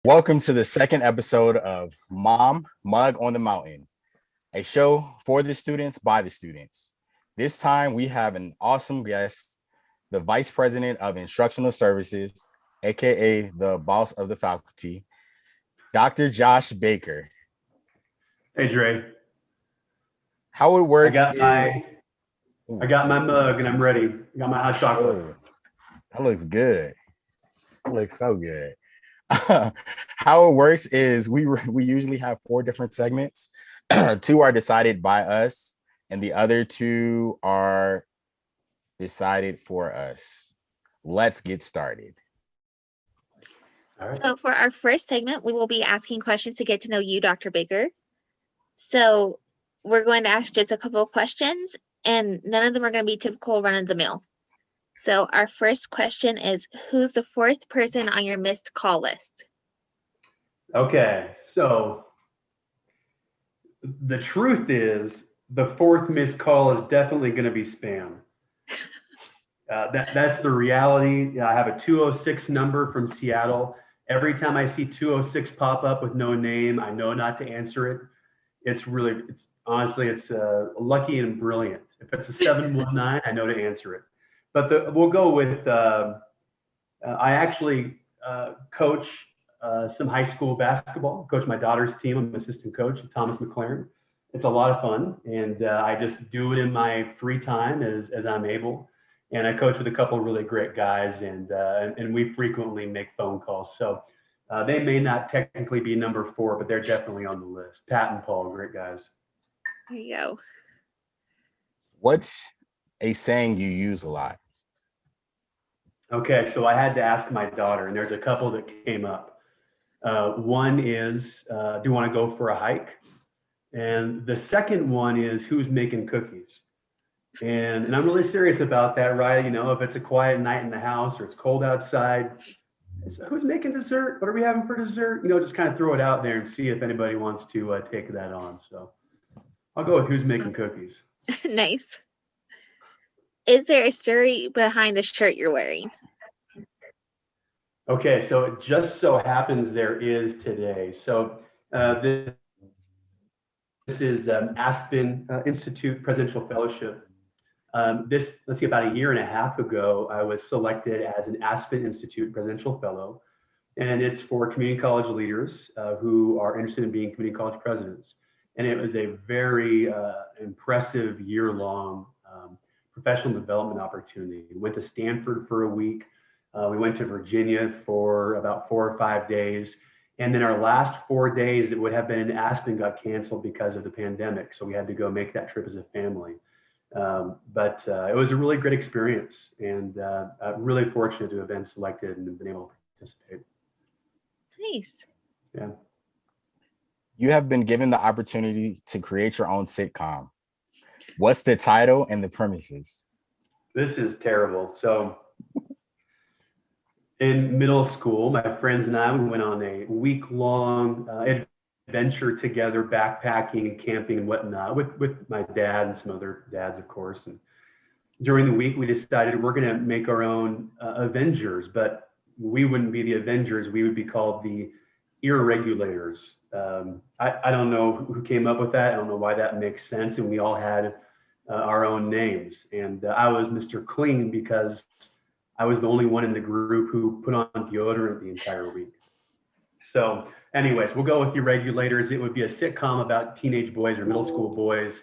Welcome to the second episode of Mom Mug on the Mountain, a show for the students by the students. This time we have an awesome guest, the Vice President of Instructional Services, aka the boss of the faculty, Dr. Josh Baker. Hey Dre, How it I works got is my I got my mug and I'm ready. I got my hot chocolate. oh, that looks good. That looks so good. How it works is we usually have four different segments. Two are decided by us, and the other two are decided for us. Let's get started. All right. So for our first segment, we will be asking questions to get to know you, Dr. Baker. So we're going to ask just a couple of questions, and none of them are going to be typical run-of-the-mill. So our first question is, who's the fourth person on your missed call list? Okay, so the truth is the fourth missed call is definitely going to be spam. That's the reality. I have a 206 number from Seattle. Every time I see 206 pop up with no name, I know not to answer it. It's honestly, it's lucky and brilliant. If it's a 719, I know to answer it. But we'll go with, I actually coach some high school basketball, coach my daughter's team. I'm assistant coach at Thomas McLaren. It's a lot of fun, and I just do it in my free time as I'm able. And I coach with a couple of really great guys, and we frequently make phone calls. So they may not technically be number four, but they're definitely on the list. Pat and Paul, great guys. There you go. What's a saying you use a lot? Okay, so I had to ask my daughter, and there's a couple that came up. One is, do you want to go for a hike? And the second one is, who's making cookies? And I'm really serious about that, right? You know, if it's a quiet night in the house or it's cold outside, it's, who's making dessert? What are we having for dessert? You know, just kind of throw it out there and see if anybody wants to take that on. So I'll go with who's making cookies. Nice. Is there a story behind the shirt you're wearing? Okay, so it just so happens there is today. So this is Aspen Institute Presidential Fellowship. Let's see, about a year and a half ago, I was selected as an Aspen Institute Presidential Fellow, and it's for community college leaders who are interested in being community college presidents. And it was a very impressive year-long professional development opportunity. We went to Stanford for a week. We went to Virginia for about 4 or 5 days. And then our last 4 days that would have been in Aspen got canceled because of the pandemic. So we had to go make that trip as a family. But it was a really great experience, and I'm really fortunate to have been selected and been able to participate. Nice. Yeah. You have been given the opportunity to create your own sitcom. What's the title and the premises? This is terrible. So in middle school, my friends and I, we went on a week-long adventure together, backpacking and camping and whatnot with my dad and some other dads, of course. And during the week, we decided we're going to make our own Avengers, but we wouldn't be the Avengers. We would be called the Irregulators. I don't know who came up with that. I don't know why that makes sense. And we all had our own names. And I was Mr. Clean because I was the only one in the group who put on deodorant the entire week. So anyways, we'll go with Irregulators. It would be a sitcom about teenage boys or middle school boys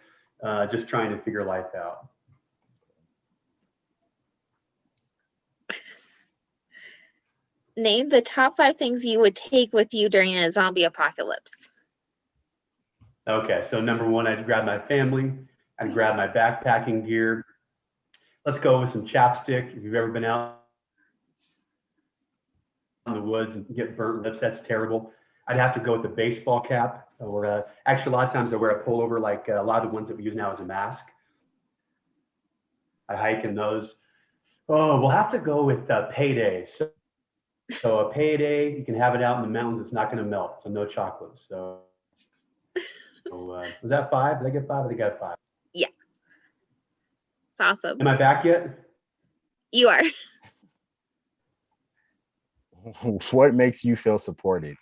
just trying to figure life out. Name the top 5 things you would take with you during a zombie apocalypse. Okay, so number one, I'd grab my family. I'd grab my backpacking gear. Let's go with some chapstick. If you've ever been out in the woods and get burnt lips, that's terrible. I'd have to go with the baseball cap, or actually a lot of times I wear a pullover like a lot of the ones that we use now as a mask. I hike in those. Oh, we'll have to go with payday. So a payday, you can have it out in the mountains. It's not going to melt, so no chocolate. So was that 5? Did I get 5? I think I got 5. Yeah. It's awesome. Am I back yet? You are. What makes you feel supported?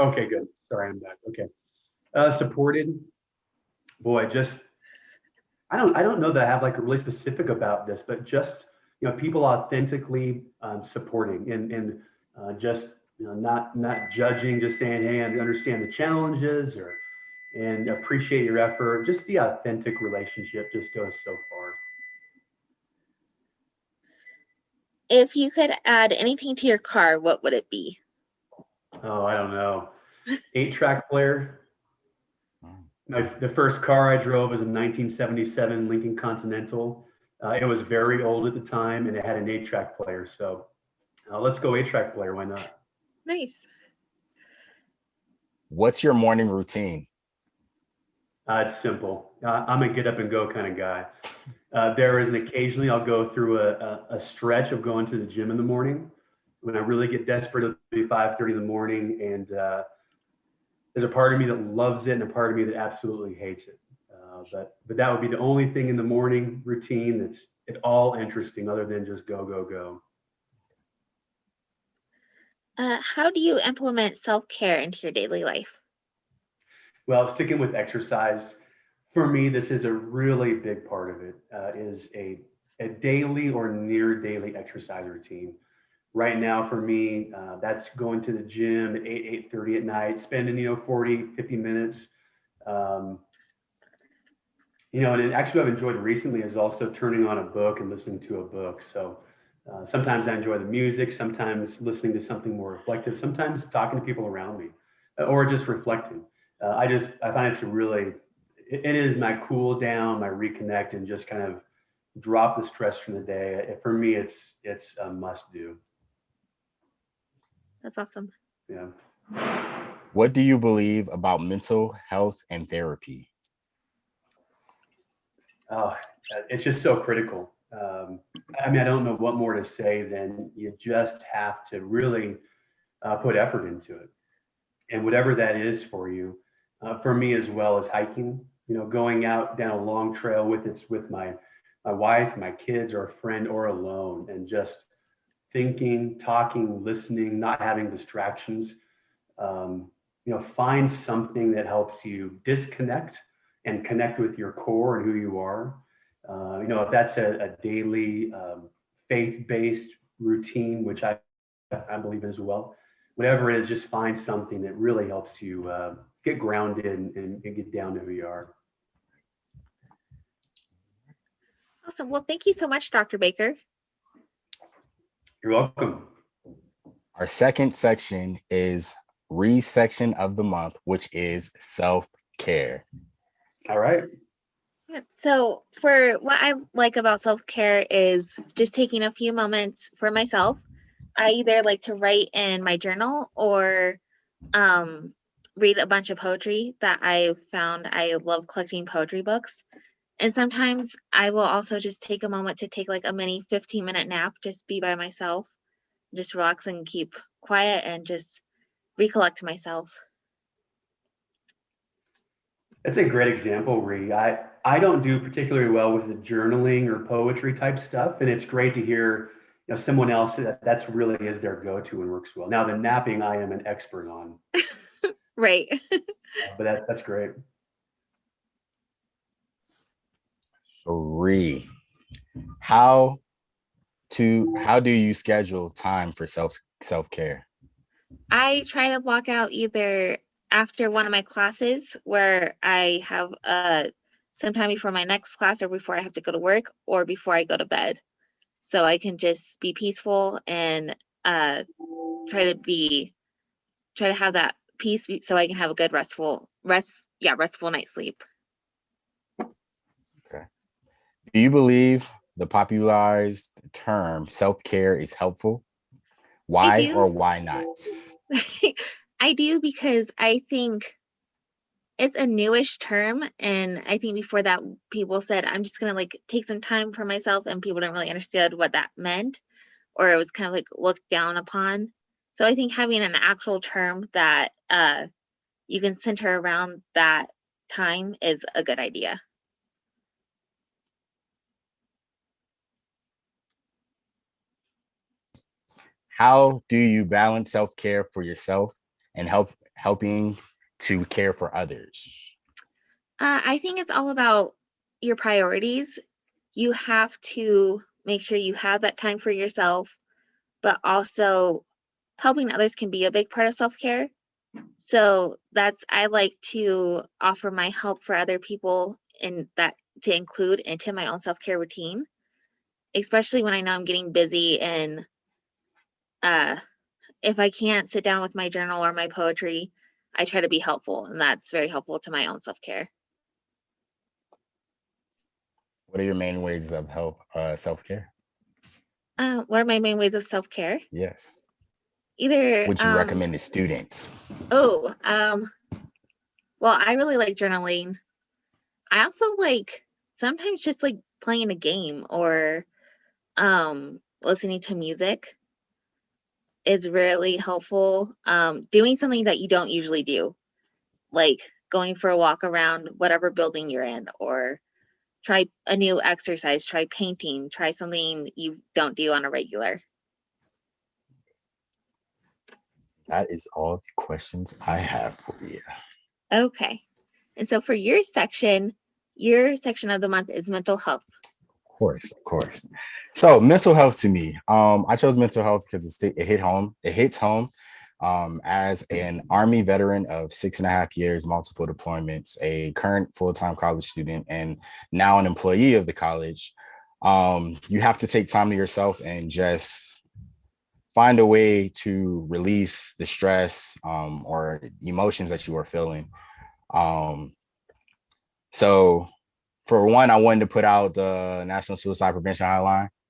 Okay, good. Sorry, I'm back. Okay. Supported, boy, just I don't know that I have like a really specific about this, but just people authentically supporting and just not judging, just saying, hey, I understand the challenges or and appreciate your effort. Just the authentic relationship just goes so far. If you could add anything to your car, what would it be? Oh, I don't know. 8-track player. Mm. The first car I drove was a 1977 Lincoln Continental. It was very old at the time, and it had an 8-track player. So let's go 8-track player. Why not? Nice. What's your morning routine? It's simple. I'm a get up and go kind of guy. There is an occasionally I'll go through a stretch of going to the gym in the morning. When I really get desperate, it'll be 5:30 in the morning, and there's a part of me that loves it and a part of me that absolutely hates it. But that would be the only thing in the morning routine that's at all interesting, other than just go go go. How do you implement self-care into your daily life? Well, sticking with exercise, for me, this is a really big part of it. Is a daily or near daily exercise routine. Right now, for me, that's going to the gym at 8:30 at night, spending 40, 50 minutes. Um, and actually, what I've enjoyed recently is also turning on a book and listening to a book. So sometimes I enjoy the music, sometimes listening to something more reflective, sometimes talking to people around me, or just reflecting. I find it's a really, it is my cool down, my reconnect, and just kind of drop the stress from the day. For me, it's a must do. That's awesome. Yeah. What do you believe about mental health and therapy? Oh, it's just so critical. I mean, I don't know what more to say than you just have to really put effort into it. And whatever that is for you, for me as well as hiking, going out down a long trail with my wife, my kids, or a friend, or alone, and just thinking, talking, listening, not having distractions. Find something that helps you disconnect and connect with your core and who you are. If that's a daily faith-based routine, which I believe in as well, whatever it is, just find something that really helps you get grounded and get down to who you are. Awesome. Well, thank you so much, Dr. Baker. You're welcome. Our second section is Wree section of the month, which is self-care. All right. So for what I like about self-care is just taking a few moments for myself. I either like to write in my journal or read a bunch of poetry that I found. I love collecting poetry books. And sometimes I will also just take a moment to take like a mini 15-minute nap, just be by myself, just relax and keep quiet and just recollect myself. That's a great example, Ree. I don't do particularly well with the journaling or poetry type stuff, and it's great to hear someone else that's really is their go-to and works well. Now the napping I am an expert on. Right. But that's great. So Wree, how do you schedule time for self-care? I try to block out either after one of my classes where I have sometime before my next class or before I have to go to work or before I go to bed. So I can just be peaceful and try to have that peace so I can have a good restful night's sleep. Okay. Do you believe the popularized term self-care is helpful? Why or why not? I do because I think it's a newish term, and I think before that people said I'm just gonna like take some time for myself, and people didn't really understand what that meant, or it was kind of like looked down upon. So I think having an actual term that you can center around that time is a good idea. How do you balance self-care for yourself and helping to care for others? I think it's all about your priorities. You have to make sure you have that time for yourself, but also helping others can be a big part of self-care. So I like to offer my help for other people and that to include into my own self-care routine, especially when I know I'm getting busy and uh, if I can't sit down with my journal or my poetry, I try to be helpful, and that's very helpful to my own self-care. What are your main ways of self-care? What are my main ways of self-care? Yes. Either, Would you recommend to students? well, I really like journaling. I also like sometimes just like playing a game or listening to music is really helpful. Doing something that you don't usually do, like going for a walk around whatever building you're in, or try a new exercise, try painting, try something you don't do on a regular. That is all the questions I have for you. Okay. And so for your section of the month is mental health. Of course. So mental health to me, I chose mental health because it hit home. It hits home. As an Army veteran of 6.5 years, multiple deployments, a current full-time college student, and now an employee of the college, you have to take time to yourself and just find a way to release the stress or emotions that you are feeling. So for one, I wanted to put out the National Suicide Prevention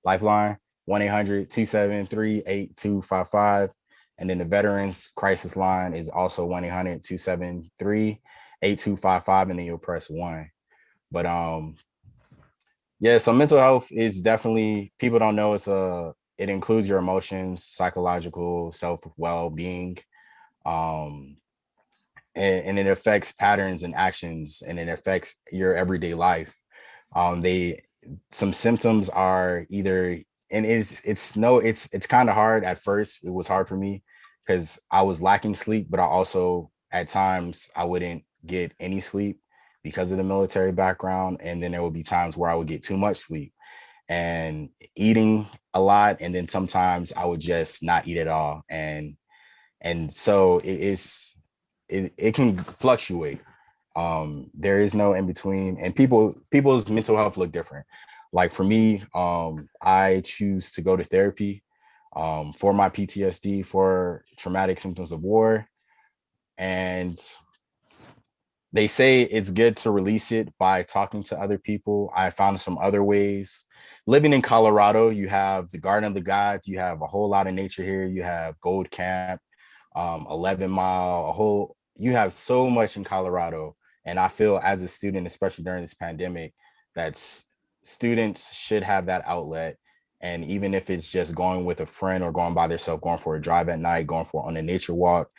Lifeline, 1-800-273-8255. And then the Veterans Crisis Line is also 1-800-273-8255, and then you'll press 1. But yeah, so mental health is definitely, people don't know it includes your emotions, psychological, well-being, and it affects patterns and actions, and it affects your everyday life. Some symptoms are either, and it's kind of hard at first. It was hard for me because I was lacking sleep, but I also at times I wouldn't get any sleep because of the military background, and then there would be times where I would get too much sleep and eating a lot, and then sometimes I would just not eat at all, and so it can fluctuate. There is no in between, and people's mental health look different. Like for me, I choose to go to therapy for my PTSD, for traumatic symptoms of war, and they say it's good to release it by talking to other people. I found some other ways. Living in Colorado, you have the Garden of the Gods, you have a whole lot of nature here, you have Gold Camp, 11 Mile, you have so much in Colorado. And I feel as a student, especially during this pandemic, that students should have that outlet. And even if it's just going with a friend or going by themselves, going for a drive at night, going for on a nature walk,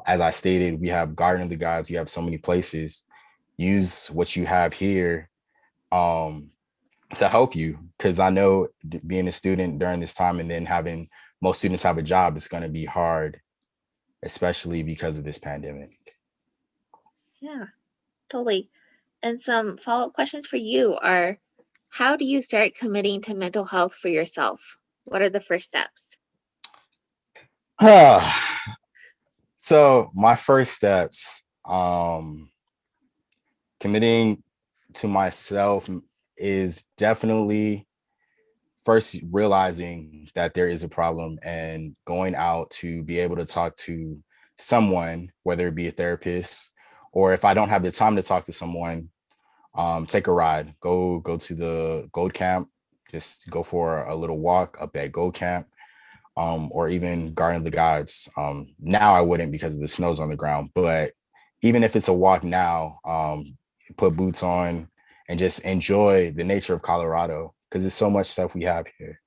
as I stated, we have Garden of the Gods, you have so many places. Use what you have here to help you. Because I know being a student during this time and then having most students have a job, it's going to be hard, especially because of this pandemic. Yeah, totally. And some follow-up questions for you are, how do you start committing to mental health for yourself? What are the first steps? So my first steps, committing to myself is definitely first realizing that there is a problem and going out to be able to talk to someone, whether it be a therapist, or if I don't have the time to talk to someone, take a ride, go to the Gold Camp, just go for a little walk up at Gold Camp, or even Garden of the Gods. Now I wouldn't because of the snow's on the ground, but even if it's a walk now, put boots on and just enjoy the nature of Colorado because there's so much stuff we have here.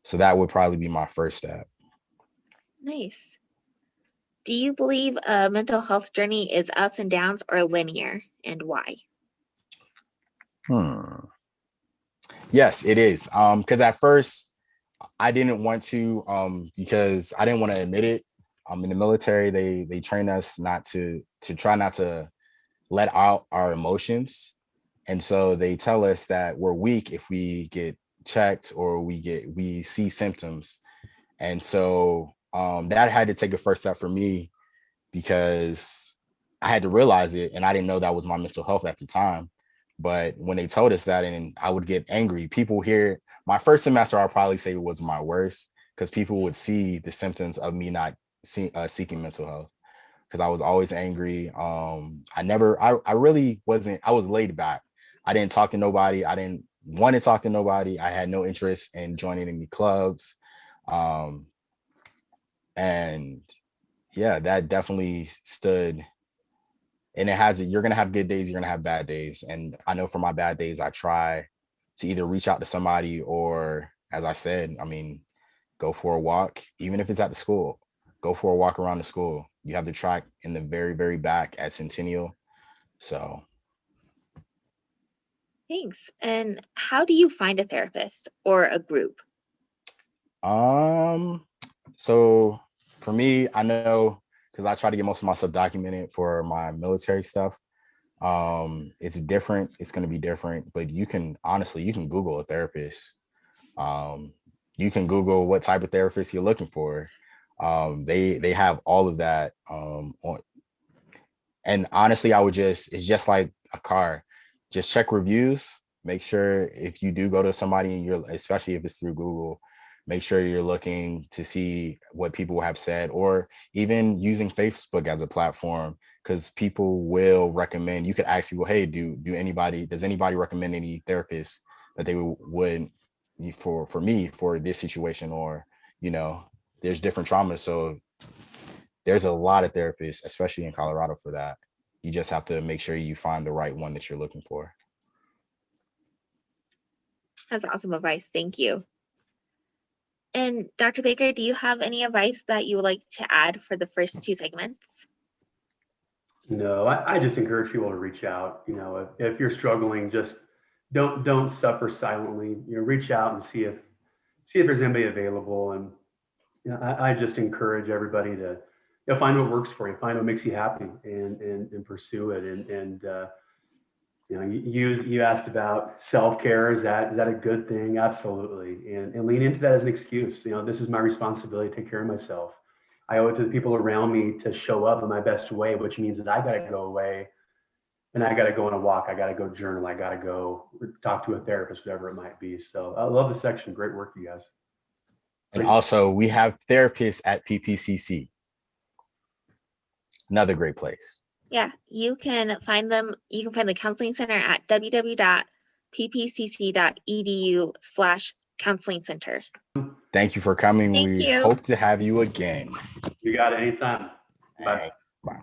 So that would probably be my first step. Nice. Do you believe a mental health journey is ups and downs or linear, and why? Yes, it is. Because at first I didn't want to, because I didn't want to admit it. in the military, they train us not to try not to let out our emotions. And so they tell us that we're weak if we get checked or we see symptoms. And so that had to take a first step for me because I had to realize it, and I didn't know that was my mental health at the time. But when they told us that, and I would get angry, people here, my first semester, I'll probably say was my worst because people would see the symptoms of me not seeking mental health because I was always angry. I really wasn't, I was laid back. I didn't talk to nobody. I didn't want to talk to nobody. I had no interest in joining any clubs. Um, and yeah, that definitely stood. And you're going to have good days, you're going to have bad days. And I know for my bad days, I try to either reach out to somebody or, as I said, I mean, go for a walk, even if it's at the school, go for a walk around the school. You have the track in the very, very back at Centennial. So. Thanks. And how do you find a therapist or a group? So for me, I know because I try to get most of my stuff documented for my military stuff. It's different. It's going to be different, but you can Google a therapist. You can Google what type of therapist you're looking for. They have all of that on. And honestly, it's just like a car. Just check reviews. Make sure if you do go to somebody and especially if it's through Google, make sure you're looking to see what people have said, or even using Facebook as a platform, because people will recommend. You could ask people, hey, does anybody recommend any therapists that they would for me for this situation? Or, there's different traumas. So there's a lot of therapists, especially in Colorado, for that. You just have to make sure you find the right one that you're looking for. That's awesome advice. Thank you. And Dr. Baker, do you have any advice that you would like to add for the first two segments? No, I just encourage people to reach out. If you're struggling, just don't suffer silently. Reach out and see if there's anybody available. And I just encourage everybody to find what works for you, find what makes you happy, and pursue it. You asked about self-care. Is that a good thing? Absolutely. And lean into that as an excuse. This is my responsibility to take care of myself. I owe it to the people around me to show up in my best way, which means that I got to go away and I got to go on a walk. I got to go journal. I got to go talk to a therapist, whatever it might be. So I love the section. Great work, you guys. And also, we have therapists at PPCC. Another great place. Yeah, you can find them. You can find the counseling center at www.ppcc.edu/counseling center. Thank you for coming. Thank you. Hope to have you again. You got it anytime. Bye. Bye.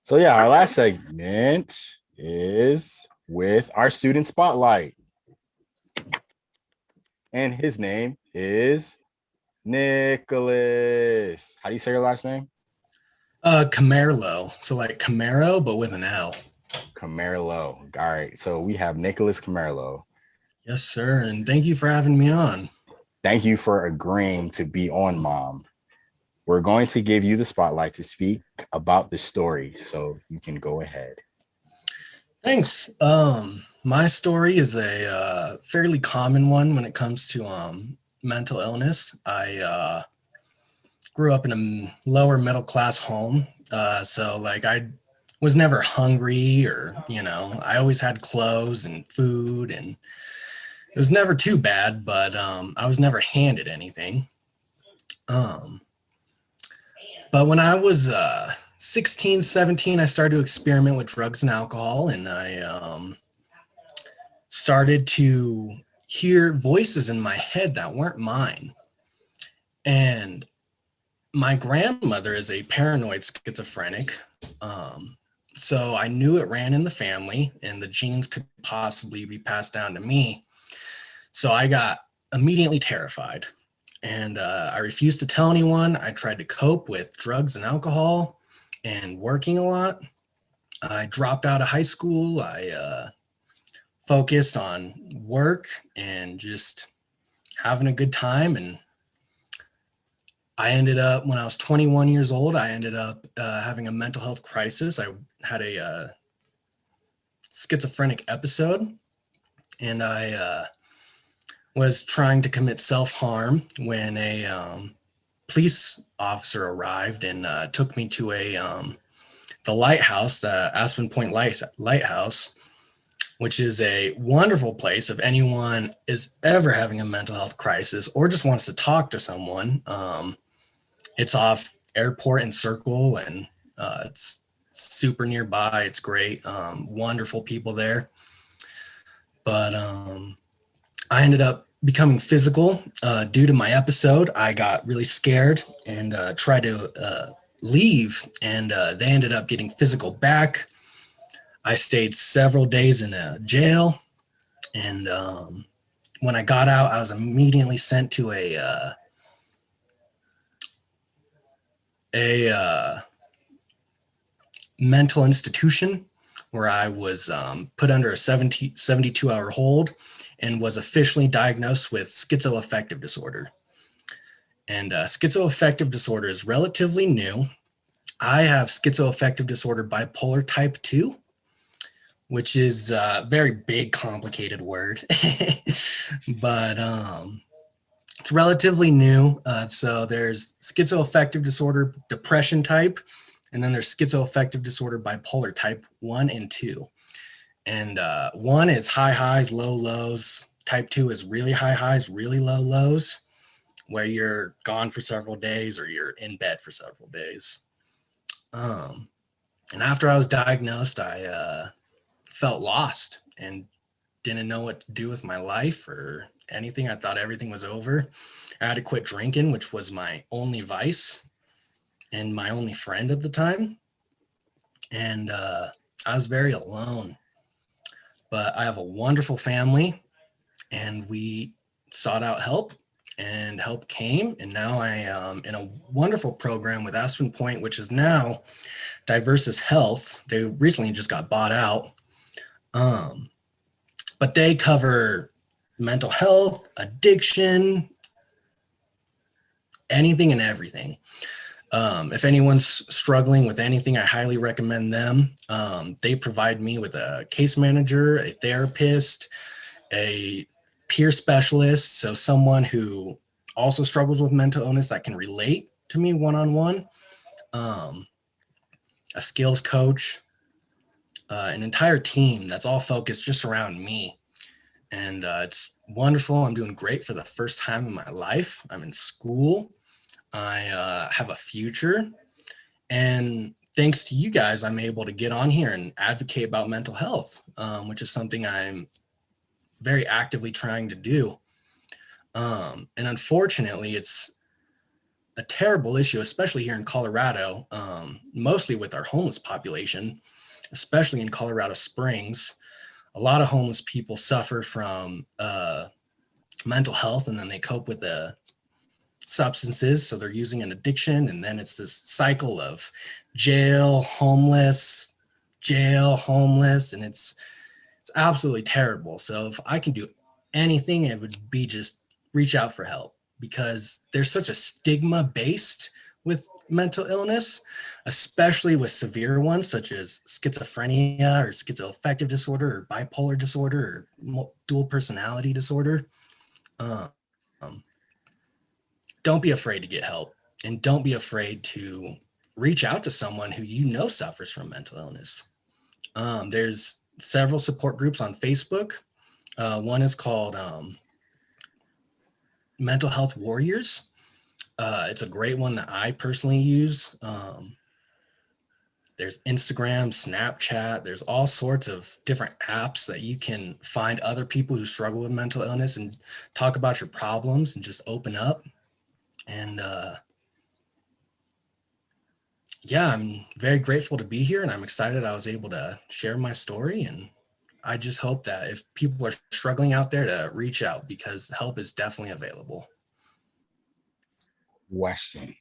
So yeah, our last segment is with our student spotlight. And his name is Nicholas. How do you say your last name? Camerlo. So like Camaro, but with an L. Camerlo. All right. So we have Nicholas Camerlo. Yes, sir. And thank you for having me on. Thank you for agreeing to be on, Mom. We're going to give you the spotlight to speak about the story, so you can go ahead. Thanks. My story is a fairly common one when it comes to mental illness. I grew up in a lower middle class home. So like I was never hungry or, I always had clothes and food, and it was never too bad, but I was never handed anything. But when I was 16, 17, I started to experiment with drugs and alcohol, and I started to hear voices in my head that weren't mine. And my grandmother is a paranoid schizophrenic. So I knew it ran in the family and the genes could possibly be passed down to me. So I got immediately terrified, and I refused to tell anyone. I tried to cope with drugs and alcohol and working a lot. I dropped out of high school. I focused on work and just having a good time. And I ended up, when I was 21 years old, I ended up having a mental health crisis. I had a schizophrenic episode, and I was trying to commit self-harm when a police officer arrived and took me to the lighthouse, the Aspen Point Lighthouse, which is a wonderful place if anyone is ever having a mental health crisis or just wants to talk to someone. It's off Airport and Circle, and it's super nearby. It's great. Wonderful people there. But I ended up becoming physical due to my episode. I got really scared and tried to leave, and they ended up getting physical back. I stayed several days in a jail, and when I got out, I was immediately sent to a mental institution where I was put under a 72-hour hold and was officially diagnosed with schizoaffective disorder. And schizoaffective disorder is relatively new. I have schizoaffective disorder bipolar type 2, which is a very big, complicated word, but it's relatively new. So there's schizoaffective disorder depression type, and then there's schizoaffective disorder bipolar type 1 and 2. And 1 is high highs, low lows. Type 2 is really high highs, really low lows, where you're gone for several days or you're in bed for several days. And after I was diagnosed, I felt lost and didn't know what to do with my life or anything. I thought everything was over. I had to quit drinking, which was my only vice and my only friend at the time. And I was very alone. But I have a wonderful family, and we sought out help, and help came. And now I am in a wonderful program with Aspen Point, which is now Diversus Health. They recently just got bought out. But they cover mental health, addiction, anything and everything. If anyone's struggling with anything, I highly recommend them. They provide me with a case manager, a therapist, a peer specialist, so someone who also struggles with mental illness that can relate to me one-on-one, a skills coach, an entire team that's all focused just around me. And it's wonderful. I'm doing great for the first time in my life. I'm in school. I have a future. And thanks to you guys, I'm able to get on here and advocate about mental health, which is something I'm very actively trying to do. And unfortunately, it's a terrible issue, especially here in Colorado, mostly with our homeless population, especially in Colorado Springs. A lot of homeless people suffer from mental health, and then they cope with the substances. So they're using an addiction, and then it's this cycle of jail, homeless, and it's absolutely terrible. So if I can do anything, it would be just reach out for help, because there's such a stigma based with mental illness, especially with severe ones such as schizophrenia or schizoaffective disorder or bipolar disorder or dual personality disorder. Don't be afraid to get help, and don't be afraid to reach out to someone who you know suffers from mental illness. There's several support groups on Facebook. One is called Mental Health Warriors. It's a great one that I personally use. There's Instagram, Snapchat. There's all sorts of different apps that you can find other people who struggle with mental illness and talk about your problems and just open up. And yeah, I'm very grateful to be here, and I'm excited I was able to share my story. And I just hope that if people are struggling out there, to reach out, because help is definitely available. Question.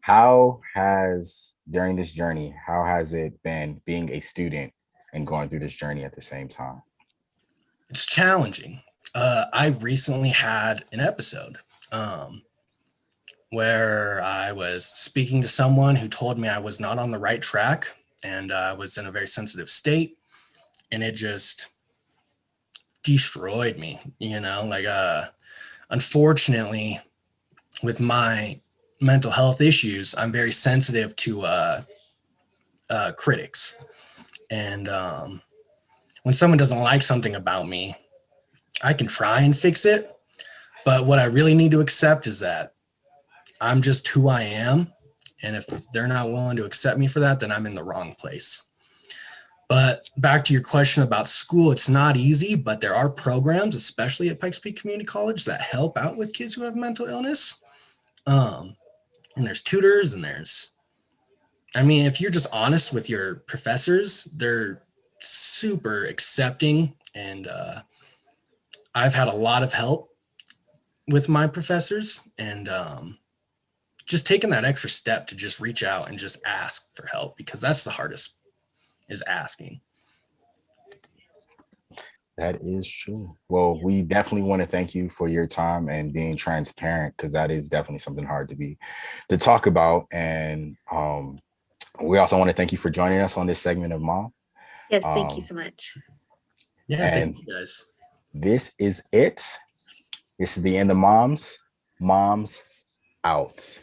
How has, during this journey, how has it been being a student and going through this journey at the same time? It's challenging. I recently had an episode. where I was speaking to someone who told me I was not on the right track and I was in a very sensitive state, and it just destroyed me, like unfortunately with my mental health issues, I'm very sensitive to critics. And when someone doesn't like something about me, I can try and fix it. But what I really need to accept is that I'm just who I am. And if they're not willing to accept me for that, then I'm in the wrong place. But back to your question about school, it's not easy, but there are programs, especially at Pikes Peak Community College, that help out with kids who have mental illness. And there's tutors, and if you're just honest with your professors, they're super accepting. And I've had a lot of help with my professors, and just taking that extra step to just reach out and just ask for help, because that's the hardest, is asking. That is true. Well, we definitely want to thank you for your time and being transparent, because that is definitely something hard to talk about. And we also want to thank you for joining us on this segment of Mom. Yes, thank you so much. Yeah, thank you guys. This is it. This is the end of Moms. Moms out.